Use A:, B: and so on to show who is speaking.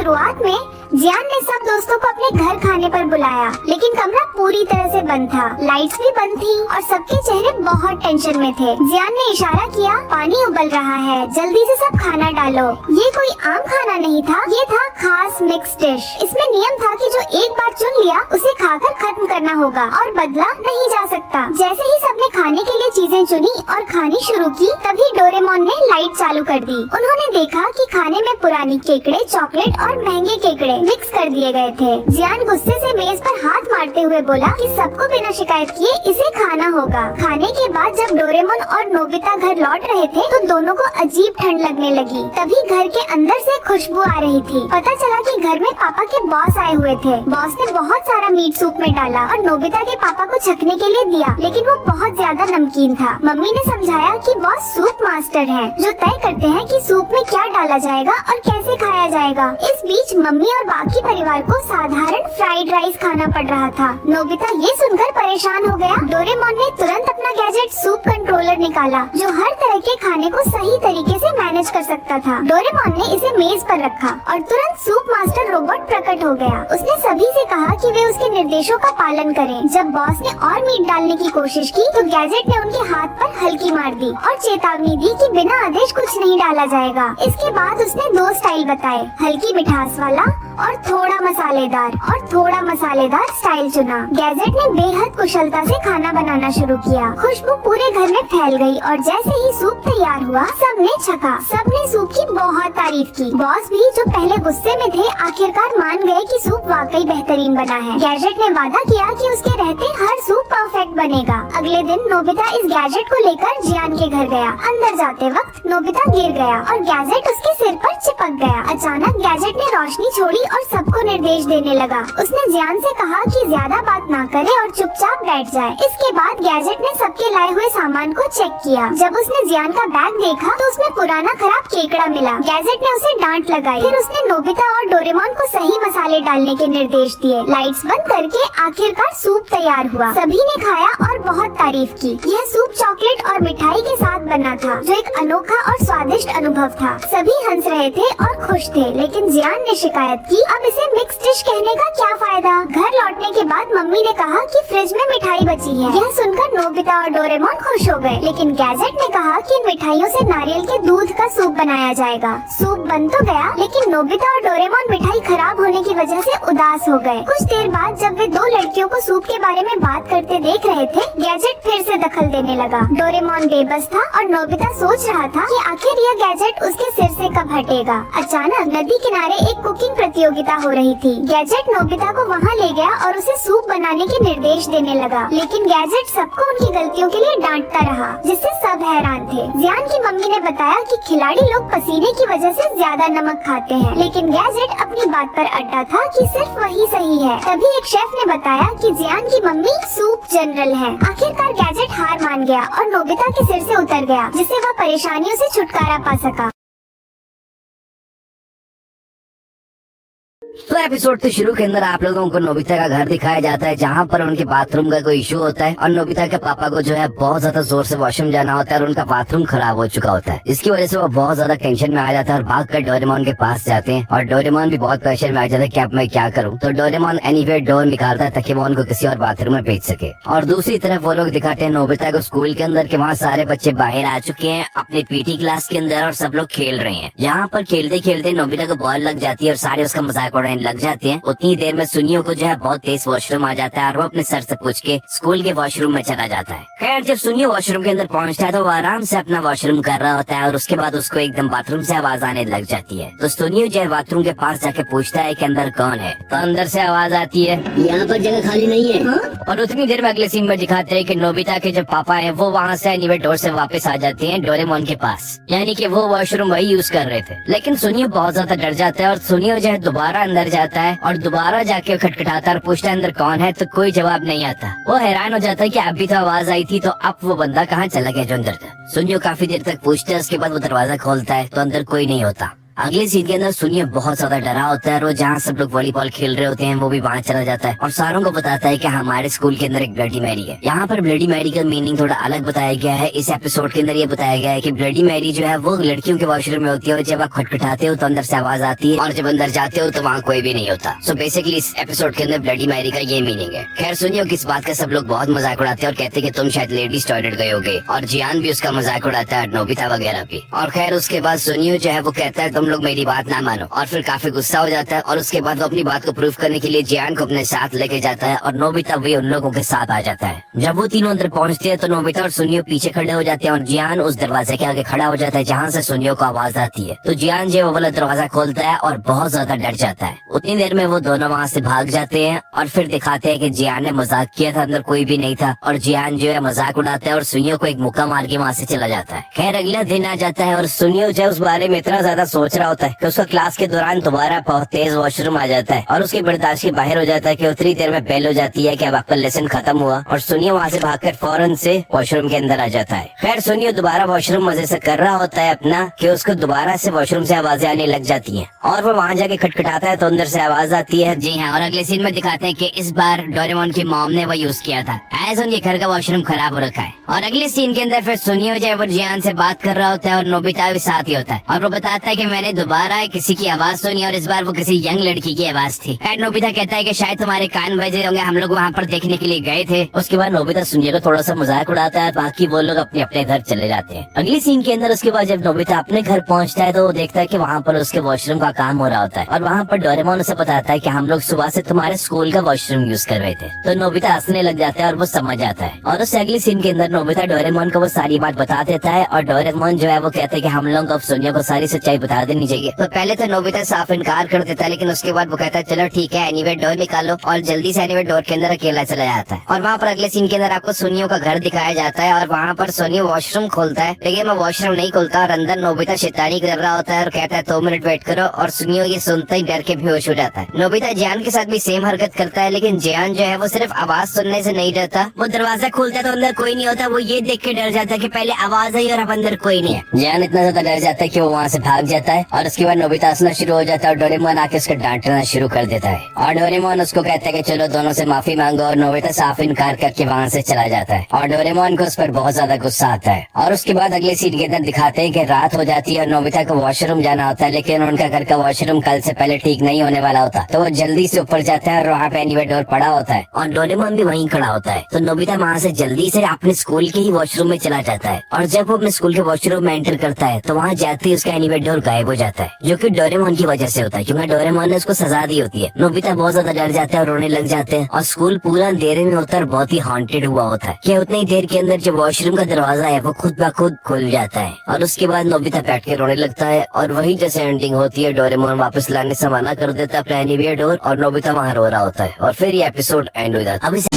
A: शुरुआत में जियान ने सब दोस्तों को अपने घर खाने पर बुलाया, लेकिन कमरा पूरी तरह से बंद था। लाइट्स भी बंद थी और सबके चेहरे बहुत टेंशन में थे। जियान ने इशारा किया, पानी उबल रहा है, जल्दी से सब खाना डालो। ये कोई आम खाना नहीं था, ये था खास मिक्स डिश। इसमें नियम था कि जो एक बार चुन लिया उसे खाकर खत्म करना होगा और बदला नहीं जा सकता। जैसे ही सबने खाने के लिए चीजें चुनी और खानी शुरू की, तभी डोरेमोन ने लाइट चालू कर दी। उन्होंने देखा कि खाने में पुरानी केकड़े, चॉकलेट और महंगे केकड़े मिक्स कर दिए गए थे। जियान गुस्से से मेज पर हाथ मारते हुए बोला कि सबको बिना शिकायत किए इसे खाना होगा। खाने के बाद जब डोरेमोन और नोबिता घर लौट रहे थे तो दोनों को अजीब ठंड लगने लगी। तभी घर के अंदर से खुशबू आ रही थी। पता चला कि घर में पापा के बॉस आए हुए थे। बॉस ने बहुत सारा मीट सूप में डाला और नोबिता के पापा को चखने के लिए दिया, लेकिन वो बहुत ज्यादा नमकीन था। मम्मी ने समझाया कि बॉस सूप मास्टर है, जो तय करते हैं कि सूप में क्या डाला जाएगा और कैसे खाया जाएगा। इस बीच मम्मी और बाकी परिवार को साधारण फ्राइड राइस खाना पड़ रहा था। नोबिता ये सुनकर परेशान हो गया। डोरेमोन ने तुरंत अपना गैजेट सूप कंट्रोलर निकाला, जो हर तरह के खाने को सही तरीके से मैनेज कर सकता था। डोरेमोन ने इसे मेज पर रखा और तुरंत सूप मास्टर रोबोट प्रकट हो गया। उसने सभी से कहा कि वे उसके निर्देशों का पालन करें। जब बॉस ने और मीट डालने की कोशिश की तो गैजेट ने उनके हाथ पर हल्की मार दी और चेतावनी दी कि बिना आदेश कुछ नहीं डाला जाएगा। इसके बाद उसने दो स्टाइल बताए, हल्की मिठास वाला और थोड़ा मसालेदार स्टाइल चुना। गैजेट ने बेहद कुशलता से खाना बनाना शुरू किया। खुशबू पूरे घर में फैल गई और जैसे ही सूप तैयार हुआ, सबने छका। सबने सूप की बहुत तारीफ की। बॉस भी, जो पहले गुस्से में थे, आखिरकार मान गए कि सूप वाकई बेहतरीन बना है। गैजेट ने वादा किया कि उसके रहते हर सूप परफेक्ट बनेगा। अगले दिन नोबिता इस गैजेट को लेकर जियान के घर गया। अंदर जाते वक्त नोबिता गिर गया और गैजेट उसके सिर पर चिपक गया। अचानक गैजेट ने रोशनी छोड़ी और सबको निर्देश देने लगा। उसने जियान से कहा कि ज्यादा बात ना करे और चुपचाप बैठ जाए। इसके बाद गैजेट ने सबके लाए हुए सामान को चेक किया। जब उसने जियान का बैग देखा तो उसमें पुराना खराब केकड़ा मिला। गैजेट ने उसे डांट लगाई। फिर उसने नोबिता और डोरेमोन को सही मसाले डालने के निर्देश दिए। लाइट्स बंद करके आखिरकार सूप तैयार हुआ। सभी ने खाया और बहुत तारीफ की। यह सूप चॉकलेट और मिठाई के साथ बना था, जो एक अनोखा और स्वादिष्ट अनुभव था। सभी हंस रहे थे और खुश थे, लेकिन जियान ने शिकायत की, अब इसे मिक्स डिश कहने का क्या फायदा। घर लौटने के बाद मम्मी ने कहा कि फ्रिज में मिठाई बची है। यह सुनकर नोबिता और डोरेमोन खुश हो गए, लेकिन गैजेट ने कहा कि इन मिठाइयों से नारियल के दूध का सूप बनाया जाएगा। सूप बन तो गया, लेकिन नोबिता और डोरेमोन मिठाई खराब होने की वजह से उदास हो गए। कुछ देर बाद जब वे दो लड़कियों को सूप के बारे में बात करते देख रहे थे, गैजेट फिर से दखल देने लगा। डोरेमोन बेबस था और नोबिता सोच रहा था कि आखिर यह गैजेट उसके सिर से कब हटेगा। अचानक नदी किनारे एक कुकिंग प्रतियोगिता हो रही थी। गैजेट नोबिता को वहाँ ले गया और उसे सूप बनाने के निर्देश देने लगा, लेकिन गैजेट सबको उनकी गलतियों के लिए डांटता रहा, जिससे सब हैरान थे। जियान की मम्मी ने बताया कि खिलाड़ी लोग पसीने की वजह से ज्यादा नमक खाते हैं, लेकिन गैजेट अपनी बात पर अड़ा था कि सिर्फ वही सही है। तभी एक शेफ ने बताया कि जियान की मम्मी सूप जनरल है। आखिरकार गैजेट हार मान गया और नोबिता के सिर से उतर गया, जिससे वह परेशानियों से छुटकारा पा सका।
B: तो एपिसोड के शुरू के अंदर आप लोगों को नोबिता का घर दिखाया जाता है, जहाँ पर उनके बाथरूम का कोई इशू होता है और नोबिता के पापा को जो है बहुत ज्यादा जोर से वॉशरूम जाना होता है और उनका बाथरूम खराब हो चुका होता है। इसकी वजह से वो बहुत ज्यादा टेंशन में आ जाता है और भाग कर डोरेमोन के पास जाते हैं और डोरेमोन भी बहुत प्रेशर में आ जाता है कि अब मैं क्या करूँ। तो डोरेमोन एनीवे डोर निकालता है ताकि वो उनको किसी और बाथरूम में भेज सके। और दूसरी तरफ वो लोग दिखाते हैं नोबिता को स्कूल के अंदर के वहाँ सारे बच्चे बाहर आ चुके हैं अपने पीटी क्लास के अंदर और सब लोग खेल रहे हैं। यहाँ पर खेलते खेलते नोबिता को बॉल लग जाती है और सारे उसका मजाक उड़ाने लग जाते हैं। उतनी देर में सुनियो को जो है बहुत तेज वॉशरूम आ जाता है और वो अपने सर से पूछ के स्कूल के वॉशरूम में चला जाता है। खैर जब सुनियो वॉशरूम के अंदर पहुंचता है तो वो आराम से अपना वॉशरूम कर रहा होता है और उसके बाद उसको एकदम बाथरूम से आवाज आने लग जाती है। तो सुनियो जो है बाथरूम के पास जाके पूछता है कि अंदर कौन है। तो अंदर से आवाज आती है,
C: यहाँ पर जगह खाली नहीं है।
B: और उतनी देर में अगले सीन में दिखाते हैं कि नोबिता के जो पापा हैं वो वहाँ से एनीवे डोर से वापस आ जाते हैं डोरेमोन के पास, यानी कि वो वॉशरूम वही यूज कर रहे थे। लेकिन सुनियो बहुत ज्यादा डर जाता है और सुनियो जो है दोबारा अंदर जाता है और दोबारा जाके खटखटाता और पूछता है अंदर कौन है। तो कोई जवाब नहीं आता। वो हैरान हो जाता है कि अभी तो आवाज आई थी, तो अब वो बंदा कहाँ चला गया जो अंदर था। सुनियो काफी देर तक पूछता है, उसके बाद वो दरवाजा खोलता है तो अंदर कोई नहीं होता। अगले सीन के अंदर सुनियो बहुत ज्यादा डरा होता है और वो जहाँ सब लोग वॉलीबॉल खेल रहे होते हैं वो भी वहाँ चला जाता है और सारों को बताता है कि हमारे स्कूल के अंदर एक ब्लडी मैरी है। यहाँ पर ब्लडी मैरी का मीनिंग थोड़ा अलग बताया गया है। इस एपिसोड के अंदर ये बताया गया है कि ब्लडी मैरी जो है वो लड़कियों के वॉशरूम में होती है और जब आप खटखटाते हो तो अंदर से आवाज आती है और जब अंदर जाते हो तो वहाँ कोई भी नहीं होता। सो बेसिकली इस एपिसोड के अंदर ब्लडी मैरी का ये मीनिंग है। खैर सुनियो किस बात का सब लोग बहुत मजाक उड़ाते हैं और कहते हैं कि तुम शायद लेडीज टॉयलेट गए होगे और जियान भी उसका मजाक उड़ाता है, नोबिता वगैरह भी। और खैर उसके बाद सुनियो जो है वो कहता है तुम लोग मेरी बात ना मानो और फिर काफी गुस्सा हो जाता है और उसके बाद वो अपनी बात को प्रूव करने के लिए जियान को अपने साथ लेके जाता है और नोबिता भी उन लोगों के साथ आ जाता है। जब वो तीनों अंदर पहुंचते हैं तो नोबिता और सुनियो पीछे खड़े हो जाते हैं और जियान उस दरवाजे के आगे खड़ा हो जाता है जहाँ से सुनियो को आवाज आती है। तो जियान जो वो वाला दरवाजा खोलता है और बहुत ज्यादा डर जाता है। उतनी देर में वो दोनों वहाँ से भाग जाते हैं और फिर दिखाते हैं कि जियान ने मजाक किया था, अंदर कोई भी नहीं था और जियान जो है मजाक उड़ाता है और सुनियो को एक मुक्का मार के वहाँ से चला जाता है। खैर अगला दिन आ जाता है और सुनियो जो है उस बारे में इतना ज्यादा सोच रहा होता है कि उसका क्लास के दौरान दोबारा बहुत तेज वॉशरूम आ जाता है और उसके बर्दाश्त के बाहर हो जाता है कि उतनी देर में बेल हो जाती है कि अब आपका लेसन खत्म हुआ और सुनियो वहाँ से भागकर फौरन से वॉशरूम के अंदर आ जाता है। खैर सुनियो दोबारा वॉशरूम मजे से कर रहा होता है अपना कि उसको दोबारा से वॉशरूम से आवाजें आने लग जाती हैं और वो वहाँ जाके खटखटाता है तो अंदर से आवाज आती है।
C: जी हाँ, और अगले सीन में दिखाते हैं कि इस बार डोरेमोन की मॉम ने वो यूज किया था एज उनके घर का वॉशरूम खराब हो रखा है। और अगले सीन के अंदर फिर सुनियो जो है वो जियान से बात कर रहा होता है और नोबिता भी साथ ही होता है और वो बताता है कि मैंने दोबारा किसी की आवाज सुनी और इस बार वो किसी यंग लड़की की आवाज थी। खैर नोबिता कहता है कि शायद तुम्हारे कान बजे होंगे, हम लोग वहाँ पर देखने के लिए गए थे।
B: उसके बाद नोबिता सुनियो को थोड़ा सा मजाक उड़ाता है, बाकी वो लोग अपने अपने घर चले जाते हैं। अगली सीन के अंदर उसके बाद जब नोबिता अपने घर पहुंचता है तो वो देखता है कि वहाँ पर उसके वॉशरूम का काम हो रहा होता है और वहाँ पर डोरेमोन उसे बताता है कि हम लोग सुबह से तुम्हारे स्कूल का वॉशरूम यूज कर रहे थे। तो नोबिता हंसने लग जाता है और वो समझ जाता है और उस अगली सीन के अंदर नोबिता डोरेमोन को वो सारी बात बता देता है और डोरेमोन जो है वो कहते हैं कि हम लोग अब सुनियो को सारी सच्चाई बता देनी चाहिए।
C: तो पहले तो नोबिता साफ इनकार कर देता है लेकिन उसके बाद वो कहता है चलो ठीक है एनीवे डोर निकालो और जल्दी से एनीवे डोर के अंदर अकेला चला जाता है। और वहाँ पर अगले सीन के अंदर आपको सुनियो का घर दिखाया जाता है और वहाँ पर सुनियो वॉशरूम खोलता है लेकिन वो वॉशरूम नहीं खोलता और अंदर नोबिता शैतानी कर रहा होता है और कहता है 2 मिनट वेट करो और सुनियो ये सुनते ही डर के बेहोश हो जाता है। नोबिता जियान के साथ भी सेम हरकत करता है लेकिन जियान जो है वो सिर्फ आवाज सुनने से नहीं डरता, वो दरवाजा खोलता है तो अंदर कोई नहीं होता। वो ये देख के डर जाता है कि पहले आवाज आई और अब अंदर कोई नहीं है।
B: जियान इतना ज्यादा डर जाता है कि वो वहाँ से भाग जाता है और उसके बाद नोबिता हंसना शुरू हो जाता है और डोरेमोन आके उसको डांटना शुरू कर देता है और डोरेमोन उसको कहता है कि चलो दोनों से माफी मांगो और नोबिता साफ इनकार करके वहाँ से चला जाता है और डोरेमोन को उस पर बहुत ज्यादा गुस्सा आता है। और उसके बाद अगले सीन के अंदर दिखाते हैं कि रात हो जाती है और नोबिता को वॉशरूम जाना होता है लेकिन उनका घर का वॉशरूम कल से पहले ठीक नहीं होने वाला होता तो वो जल्दी से ऊपर जाता है और वहाँ पे एनीवे डोर पड़ा होता है और डोरेमोन भी वहीं खड़ा होता है। तो नोबिता वहाँ से जल्दी से अपने स्कूल के ही वॉशरूम में चला जाता है और जब वो अपने स्कूल के वॉशरूम में एंटर करता है तो वहाँ जाते ही उसका एनीवे डोर गायब हो जाता है जो कि डोरेमोन की वजह से होता है क्योंकि डोरेमोन ने उसको सजा दी होती है। नोबिता बहुत ज्यादा डर जाता है और रोने लग जाते हैं और स्कूल पूरा अंधेरे में होता है, बहुत ही हॉन्टेड हुआ होता है कि उतनी देर के अंदर जो वॉशरूम का दरवाजा है वो खुद ब खुद खुल जाता है और उसके बाद नोबिता बैठ के रोने लगता है और वही जैसे एंडिंग होती है डोरेमोन वापस लाने से मना कर देता है अपना एनीवे डोर और नोबिता वहाँ रो रहा होता है और फिर ये एपिसोड एंड हो जाता है। अब इस